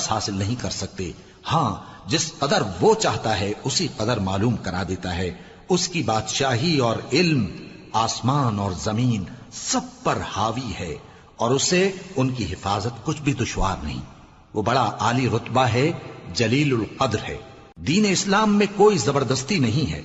حاصل نہیں کر سکتے. ہاں جس قدر وہ چاہتا ہے اسی قدر معلوم کرا دیتا ہے. اس کی بادشاہی اور علم آسمان اور زمین سب پر حاوی ہے، اور اسے ان کی حفاظت کچھ بھی دشوار نہیں. وہ بڑا عالی رتبہ ہے، جلیل القدر ہے. دین اسلام میں کوئی زبردستی نہیں ہے.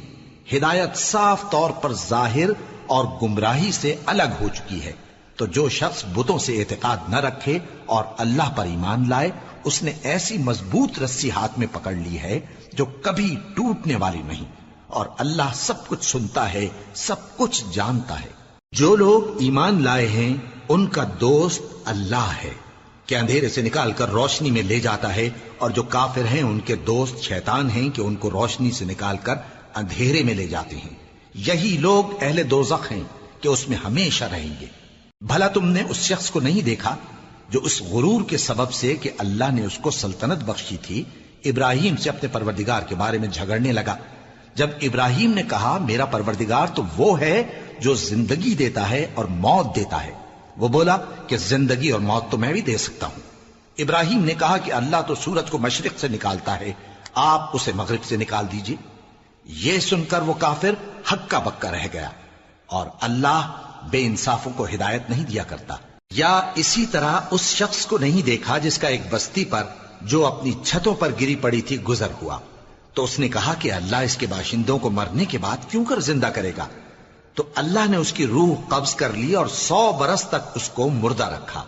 ہدایت صاف طور پر ظاہر اور گمراہی سے الگ ہو چکی ہے. تو جو شخص بتوں سے اعتقاد نہ رکھے اور اللہ پر ایمان لائے، اس نے ایسی مضبوط رسی ہاتھ میں پکڑ لی ہے جو کبھی ٹوٹنے والی نہیں. اور اللہ سب کچھ سنتا ہے، سب کچھ جانتا ہے. جو لوگ ایمان لائے ہیں ان کا دوست اللہ ہے کہ اندھیرے سے نکال کر روشنی میں لے جاتا ہے، اور جو کافر ہیں ان کے دوست شیطان ہیں کہ ان کو روشنی سے نکال کر اندھیرے میں لے جاتے ہیں. یہی لوگ اہل دوزخ ہیں کہ اس میں ہمیشہ رہیں گے. بھلا تم نے اس شخص کو نہیں دیکھا جو اس غرور کے سبب سے کہ اللہ نے اس کو سلطنت بخشی تھی، ابراہیم سے اپنے پروردگار کے بارے میں جھگڑنے لگا؟ جب ابراہیم نے کہا میرا پروردگار تو وہ ہے جو زندگی دیتا ہے اور موت دیتا ہے، وہ بولا کہ زندگی اور موت تو میں بھی دے سکتا ہوں. ابراہیم نے کہا کہ اللہ تو سورج کو مشرق سے نکالتا ہے، آپ اسے مغرب سے نکال دیجئے. یہ سن کر وہ کافر ہکا بکا رہ گیا. اور اللہ بے انصافوں کو ہدایت نہیں دیا کرتا. یا اسی طرح اس شخص کو نہیں دیکھا جس کا ایک بستی پر جو اپنی چھتوں پر گری پڑی تھی گزر ہوا، تو اس نے کہا کہ اللہ اس کے باشندوں کو مرنے کے بعد کیوں کر زندہ کرے گا؟ تو اللہ نے اس کی روح قبض کر لی اور 100 برس تک اس کو مردہ رکھا.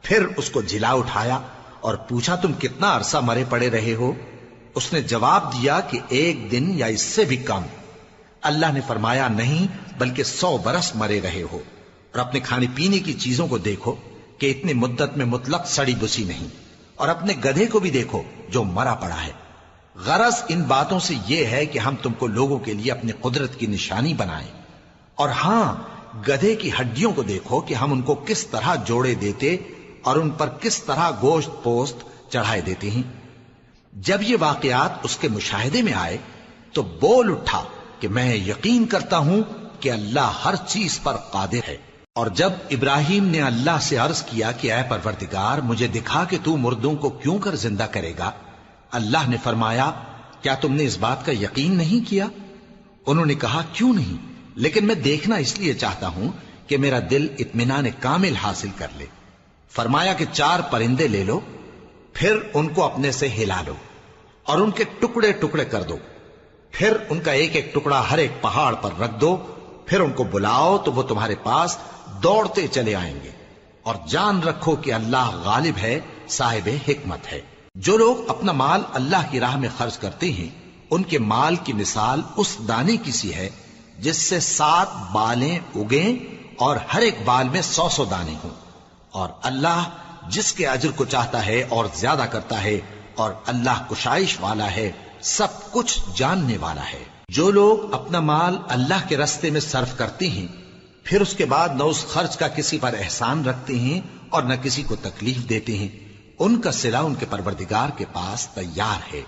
پھر اس کو جلا اٹھایا اور پوچھا تم کتنا عرصہ مرے پڑے رہے ہو؟ اس نے جواب دیا کہ 1 دن یا اس سے بھی کم. اللہ نے فرمایا نہیں بلکہ 100 برس مرے رہے ہو. اور اپنے کھانے پینے کی چیزوں کو دیکھو کہ اتنی مدت میں مطلق سڑی بسی نہیں، اور اپنے گدھے کو بھی دیکھو جو مرا پڑا ہے. غرض ان باتوں سے یہ ہے کہ ہم تم کو لوگوں کے لیے اپنی قدرت کی نشانی بنائیں. اور ہاں گدھے کی ہڈیوں کو دیکھو کہ ہم ان کو کس طرح جوڑے دیتے اور ان پر کس طرح گوشت پوست چڑھائے دیتے ہیں. جب یہ واقعات اس کے مشاہدے میں آئے تو بول اٹھا کہ میں یقین کرتا ہوں کہ اللہ ہر چیز پر قادر ہے. اور جب ابراہیم نے اللہ سے عرض کیا کہ اے پروردگار مجھے دکھا کہ تو مردوں کو کیوں کر زندہ کرے گا، اللہ نے فرمایا کیا تم نے اس بات کا یقین نہیں کیا؟ انہوں نے کہا کیوں نہیں، لیکن میں دیکھنا اس لیے چاہتا ہوں کہ میرا دل اطمینان کامل حاصل کر لے. فرمایا کہ 4 پرندے لے لو، پھر ان کو اپنے سے ہلا لو اور ان کے ٹکڑے ٹکڑے کر دو. پھر ان کا ایک ایک ٹکڑا ہر ایک پہاڑ پر رکھ دو. پھر ان کو بلاؤ تو وہ تمہارے پاس دوڑتے چلے آئیں گے. اور جان رکھو کہ اللہ غالب ہے، صاحب حکمت ہے. جو لوگ اپنا مال اللہ کی راہ میں خرچ کرتے ہیں ان کے مال کی مثال اس دانے کی سی ہے جس سے 7 بالیں اگیں اور ہر ایک بال میں 100 دانے ہوں. اور اللہ جس کے اجر کو چاہتا ہے اور زیادہ کرتا ہے، اور اللہ کشائش والا ہے، سب کچھ جاننے والا ہے. جو لوگ اپنا مال اللہ کے راستے میں صرف کرتے ہیں پھر اس کے بعد نہ اس خرچ کا کسی پر احسان رکھتے ہیں اور نہ کسی کو تکلیف دیتے ہیں، ان کا صلہ ان کے پروردگار کے پاس تیار ہے.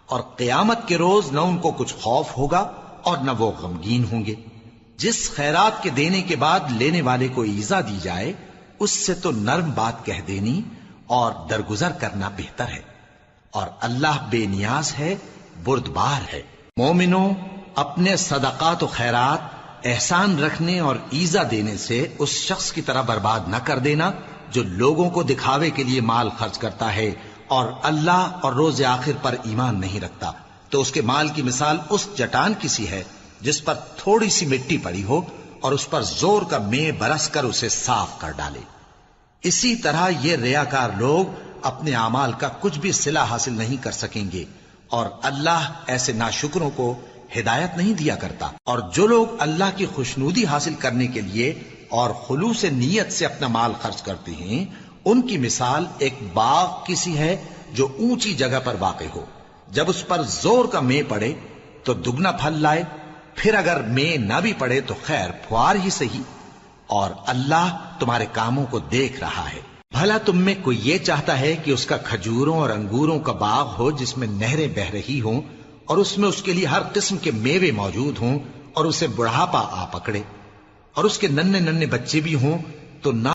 اور قیامت کے روز نہ ان کو کچھ خوف ہوگا اور نہ وہ غمگین ہوں گے. جس خیرات کے دینے کے بعد لینے والے کو ایذا دی جائے اس سے تو نرم بات کہہ دینی اور درگزر کرنا بہتر ہے. اور اللہ بے نیاز ہے، بردبار ہے. مومنوں، اپنے صدقات و خیرات احسان رکھنے اور ایذا دینے سے اس شخص کی طرح برباد نہ کر دینا جو لوگوں کو دکھاوے کے لیے مال خرچ کرتا ہے اور اللہ اور روز آخر پر ایمان نہیں رکھتا. تو اس کے مال کی مثال اس چٹان کی سی ہے جس پر تھوڑی سی مٹی پڑی ہو اور اس پر زور کا مے برس کر اسے صاف کر ڈالے. اسی طرح یہ ریاکار لوگ اپنے اعمال کا کچھ بھی صلہ حاصل نہیں کر سکیں گے، اور اللہ ایسے ناشکروں کو ہدایت نہیں دیا کرتا. اور جو لوگ اللہ کی خوشنودی حاصل کرنے کے لیے اور خلوص نیت سے اپنا مال خرچ کرتے ہیں ان کی مثال ایک باغ کی سی ہے جو اونچی جگہ پر واقع ہو. جب اس پر زور کا مے پڑے تو دگنا پھل لائے، پھر اگر مے نہ بھی پڑے تو خیر پھوار ہی صحیح. اور اللہ تمہارے کاموں کو دیکھ رہا ہے. بھلا تم میں کوئی یہ چاہتا ہے کہ اس کا کھجوروں اور انگوروں کا باغ ہو جس میں نہریں بہ رہی ہوں اور اس میں اس کے لیے ہر قسم کے میوے موجود ہوں اور اسے بڑھاپا آ پکڑے اور اس کے ننھے ننھے بچے بھی ہوں تو نہ